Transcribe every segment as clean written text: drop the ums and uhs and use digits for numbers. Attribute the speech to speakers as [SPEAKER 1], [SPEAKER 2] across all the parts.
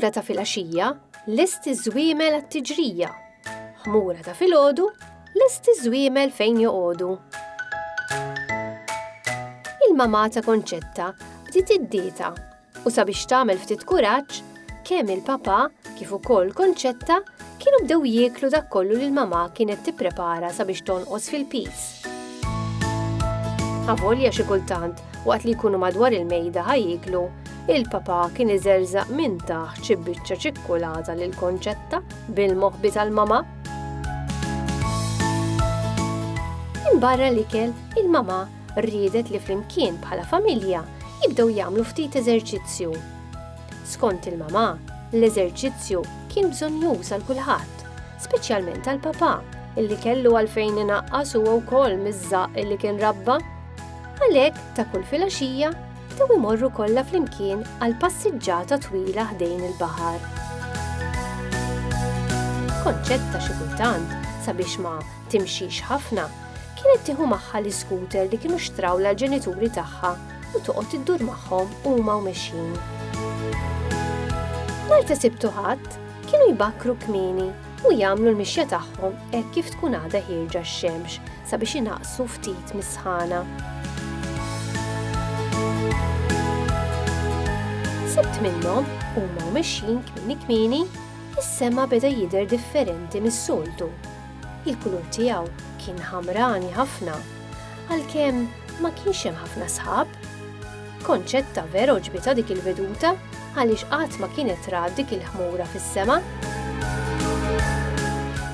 [SPEAKER 1] Ħmura ta' filgħaxija lest iż-żwiemel għat-tiġrija. Ħmura ta' filgħodu lest iż-żwiemel fejn joqogħdu. Il-mamà ta' Konċetta bdiet iddieta u sabiex tagħmel ftit kuraġġ kemm il-papà kif ukoll Konċetta kienu bdew jieklu dak kollu li l-mamà kienet tipprepara sabiex tonqos fil-pis. Avolja xi kultant waqt li jkunu madwar il-mejda ħajjiklu, il-papà kien iżerżaq minn taħt xi biċċa ċikkulata lil Konċetta bil-moħħbi tal-mamà. Barra l-ikel, il-mamà rriedet li flimkien bħala familja jibdew jagħmlu ftit eżerċizzju. Skont il-mamà, l-eżerċizzju kien bżonjuż għal kulħadd, speċjalment għall papà illi kellu għalfejn inaqqas huwa wkoll miż-żaq illi kien rabba. Għalhekk ta' kull filgħaxija bdew imorru kollha flimkien għal passiġġata twila ħdejn il-baħar. Konċetta xi kultant sabiex ma timxix ħafna kienet tieħu magħha l-iskuter li kienu xtrawla l-ġenituri tagħha u toqgħod iddur magħhom huma mexjin. Nhar ta' Sibt u Ħadd kienu jbakkru kmieni u jagħmlu l-mixja tagħhom hekk kif tkun għadha ħierġa x-xemx sabiex inaqsu ftit mis-sħana. Sibt minnhom huma mexjin kmieni is-sema beda jidher differenti mis-soltu. Il-kulur tiegħu kien ħamrani ħafna, għalkemm ma kienx hemm ħafna sħab. Konċetta vera oġbitha dik il-veduta għaliex qatt ma kienet rad dik il-ħmura fis-sema.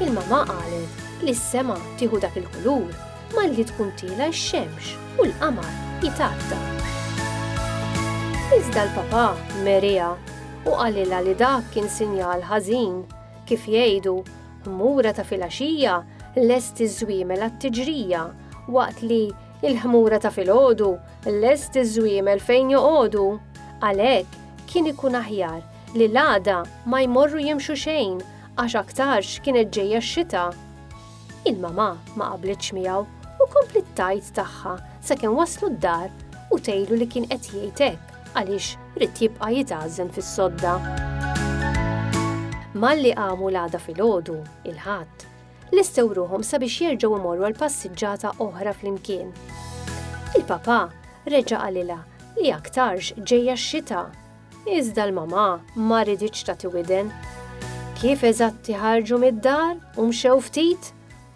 [SPEAKER 1] Il-mamà qalet li s-sema tieħu dak il-kulur malli tkun tila x-xemx u l-qamar jitgħadda. Iżda l-papà merija u qalilha li dak kien sinjal ħażin kif jgħidu ħmura ta' filgħaxija lest iż-żwiemel għat-tiġrija waqt li l-ħmura ta' filgħodu lest iż-żwiemel fejn joqogħdu. Għalhekk kien ikun aħjar li l-għada ma jmorru jimxu xejn għax aktarx kienet ġejja x-xita. Il-mamà ma qablitx miegħu u komplet tajt tagħha sakemm waslu d-dar u tgħidlu li kien qed jgħid hekk għaliex rid jibqa' jitgħażen fis-sodda. Malli qamu l-għada filgħodu, il-Ħadd, lestew ruhom sabiex jerġgħu imorru għal passiġġata oħra flimkien. Il-papà reġa' qalilha li aktarx ġejja x-xita, iżda l-mamà ma riditx tagħti widen. Kif eżatt ħarġu mid-dar u mxew ftit,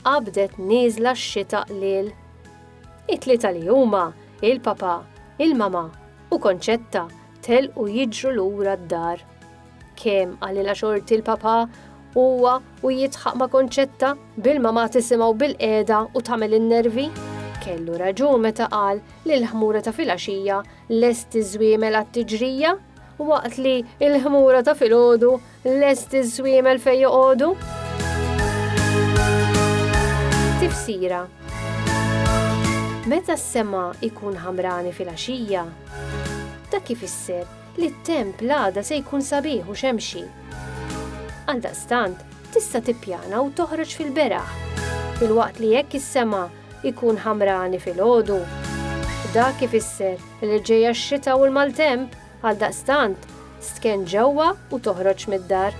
[SPEAKER 1] qabdet nieżla x-xita qliel. It-tlieta li huma il-papà, il-mamà u Konċetta telqu jiġru lura d-dar. Kemm għalilha xorti l-papà huwa u jitħaq ma' Konċetta bil-mamà tisimgħu bil-qiegħda u tagħmel in-nervi. Kellu raġun meta qal li l-ħmura ta' filgħaxija lest iż-żwiemel għat-tiġrija waqt li l-ħmura ta' filgħodu lest iż-żwiemel fejn joqogħdu. Tifsira. Meta s-sema jkun ħamrani filgħaxija, dak kif isser li t-temp l-għada se jkun sabiħ u xemxi. Għaldaqstant, tista' tippjana u toħroġ fil-beraħ, filwaqt li jekk is-sema jkun ħamrani filgħodu. Dak kif isser li ġejja x-xita u l-maltemp, għaldaqstant stken ġewwa u toħroġ mid-dar.